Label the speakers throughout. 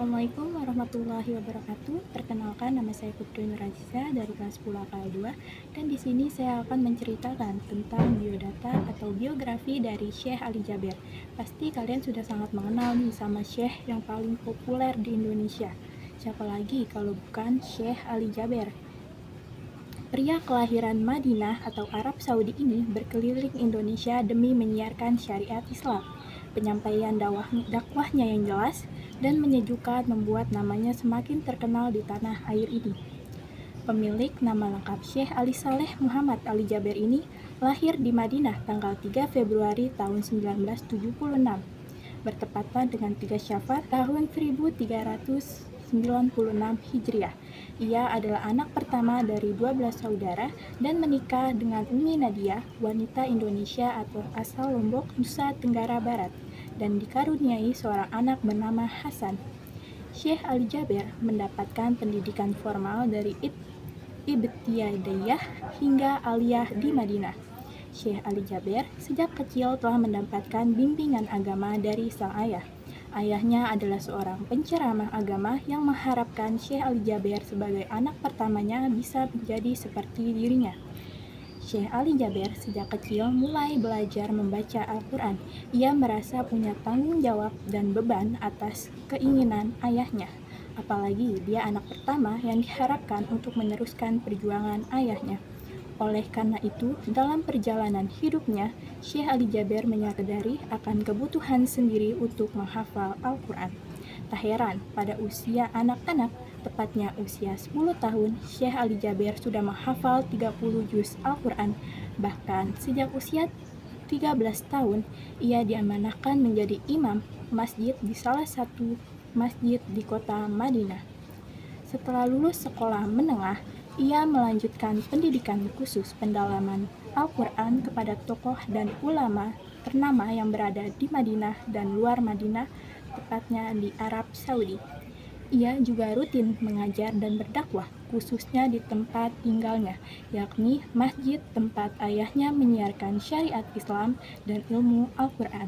Speaker 1: Assalamualaikum warahmatullahi wabarakatuh. Perkenalkan, nama saya Putri Nuraziza dari kelas 10 AKL 2, dan di sini saya akan menceritakan tentang biodata atau biografi dari Syekh Ali Jaber. Pasti kalian sudah sangat mengenal nih sama Syekh yang paling populer di Indonesia. Siapa lagi kalau bukan Syekh Ali Jaber? Pria kelahiran Madinah atau Arab Saudi ini berkeliling Indonesia demi menyiarkan syariat Islam. Penyampaian dakwahnya yang jelas dan menyejukkan membuat namanya semakin terkenal di tanah air ini. Pemilik nama lengkap Syekh Ali Saleh Muhammad Ali Jaber ini lahir di Madinah tanggal 3 Februari tahun 1976, bertepatan dengan 3 Syawal tahun 1396 Hijriah. Ia adalah anak pertama dari 12 saudara dan menikah dengan Umi Nadia, wanita Indonesia atau asal Lombok, Nusa Tenggara Barat, dan dikaruniai seorang anak bernama Hasan. Syekh Ali Jaber mendapatkan pendidikan formal dari Ibtidaiyah hingga aliyah di Madinah. Syekh Ali Jaber sejak kecil telah mendapatkan bimbingan agama dari sang ayah. Ayahnya adalah seorang penceramah agama yang mengharapkan Syekh Ali Jaber sebagai anak pertamanya bisa menjadi seperti dirinya. Syekh Ali Jaber sejak kecil mulai belajar membaca Al-Quran. Ia merasa punya tanggung jawab dan beban atas keinginan ayahnya. Apalagi dia anak pertama yang diharapkan untuk meneruskan perjuangan ayahnya. Oleh karena itu, dalam perjalanan hidupnya, Syekh Ali Jaber menyadari akan kebutuhan sendiri untuk menghafal Al-Quran. Tak heran, pada usia anak-anak, tepatnya usia 10 tahun, Syekh Ali Jaber sudah menghafal 30 juz Al-Quran. Bahkan sejak usia 13 tahun, ia diamanahkan menjadi imam masjid di salah satu masjid di kota Madinah. Setelah lulus sekolah menengah, ia melanjutkan pendidikan khusus pendalaman Al-Quran kepada tokoh dan ulama ternama yang berada di Madinah dan luar Madinah, tepatnya di Arab Saudi. Ia juga rutin mengajar dan berdakwah, khususnya di tempat tinggalnya, yakni masjid tempat ayahnya menyiarkan syariat Islam dan ilmu Al-Quran.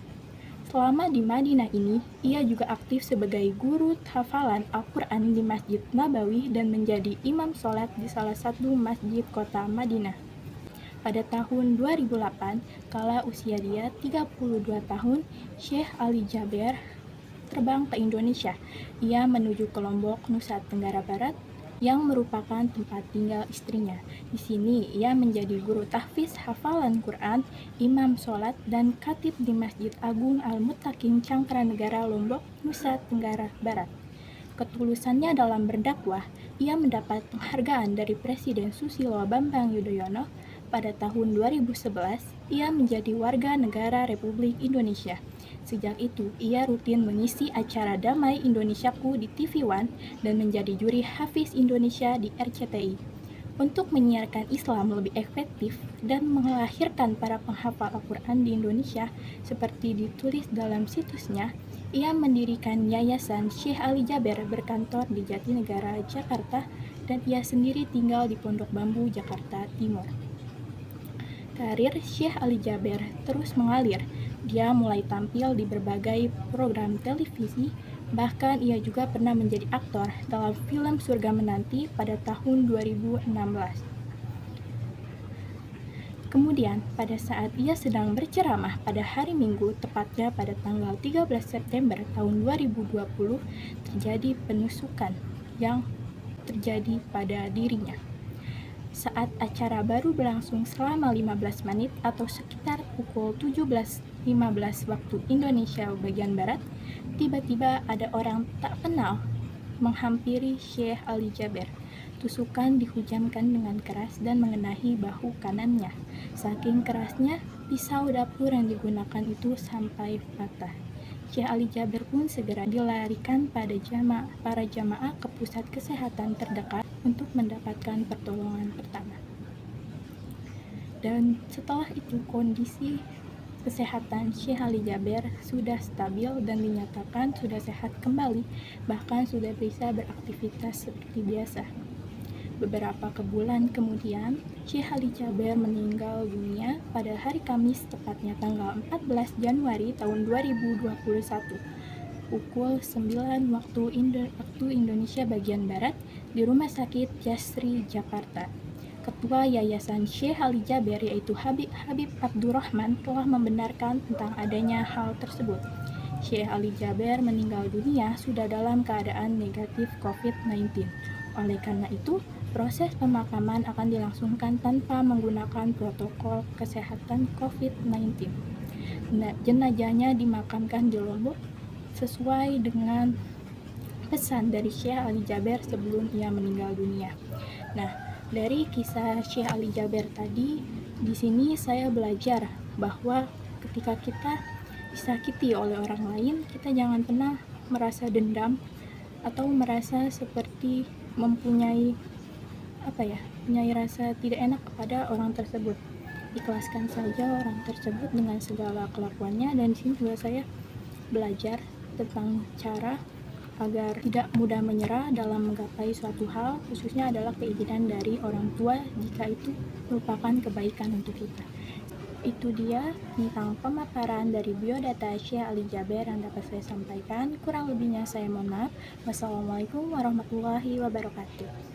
Speaker 1: Selama di Madinah ini, ia juga aktif sebagai guru hafalan Al-Quran di Masjid Nabawi dan menjadi imam sholat di salah satu masjid kota Madinah. Pada tahun 2008, kala usia dia 32 tahun, Syekh Ali Jaber terbang ke Indonesia. Ia menuju ke Lombok, Nusa Tenggara Barat, yang merupakan tempat tinggal istrinya. Di sini ia menjadi guru tahfiz hafalan Quran, imam sholat, dan khatib di Masjid Agung Al-Muttaqin Cangkranegara Lombok, Nusa Tenggara Barat. Ketulusannya dalam berdakwah, ia mendapat penghargaan dari Presiden Susilo Bambang Yudhoyono. Pada tahun 2011, ia menjadi warga negara Republik Indonesia. Sejak itu, ia rutin mengisi acara Damai Indonesiaku di TV One dan menjadi juri Hafiz Indonesia di RCTI. Untuk menyiarkan Islam lebih efektif dan melahirkan para penghafal Al-Quran di Indonesia, seperti ditulis dalam situsnya, ia mendirikan Yayasan Syekh Ali Jaber berkantor di Jatinegara, Jakarta, dan ia sendiri tinggal di Pondok Bambu, Jakarta Timur. Karir Syekh Ali Jaber terus mengalir. Dia mulai tampil di berbagai program televisi, bahkan ia juga pernah menjadi aktor dalam film Surga Menanti pada tahun 2016. Kemudian, pada saat ia sedang berceramah pada hari Minggu, tepatnya pada tanggal 13 September tahun 2020, terjadi penusukan yang terjadi pada dirinya. Saat acara baru berlangsung selama 15 menit atau sekitar pukul 17.15 waktu Indonesia bagian Barat, tiba-tiba ada orang tak kenal menghampiri Syekh Ali Jaber. Tusukan dihujamkan dengan keras dan mengenai bahu kanannya. Saking kerasnya, pisau dapur yang digunakan itu sampai patah. Syekh Ali Jaber pun segera dilarikan pada para jamaah ke pusat kesehatan terdekat untuk mendapatkan pertolongan pertama. Dan setelah itu kondisi kesehatan Syekh Ali Jaber sudah stabil dan dinyatakan sudah sehat kembali, bahkan sudah bisa beraktivitas seperti biasa. Beberapa bulan kemudian, Syekh Ali Jaber meninggal dunia pada hari Kamis, tepatnya tanggal 14 Januari tahun 2021. pukul 9 waktu Indonesia bagian Barat di Rumah Sakit Jasri, Jakarta. Ketua Yayasan Syekh Ali Jaber yaitu Habib Abdurrahman telah membenarkan tentang adanya hal tersebut. Syekh Ali Jaber meninggal dunia sudah dalam keadaan negatif COVID-19. Oleh karena itu, proses pemakaman akan dilangsungkan tanpa menggunakan protokol kesehatan COVID-19. Jenazahnya dimakamkan di Lombok sesuai dengan pesan dari Syekh Ali Jaber sebelum ia meninggal dunia. Nah, dari kisah Syekh Ali Jaber tadi, di sini saya belajar bahwa ketika kita disakiti oleh orang lain, kita jangan pernah merasa dendam atau merasa seperti mempunyai rasa tidak enak kepada orang tersebut. Ikhlaskan saja orang tersebut dengan segala kelakuannya. Dan di sini juga saya belajar tentang cara agar tidak mudah menyerah dalam menggapai suatu hal, khususnya adalah keinginan dari orang tua jika itu merupakan kebaikan untuk kita. Itu dia tentang pemaparan dari biodata Syekh Ali Jaber yang dapat saya sampaikan. Kurang lebihnya saya mohon maaf. Wassalamualaikum warahmatullahi wabarakatuh.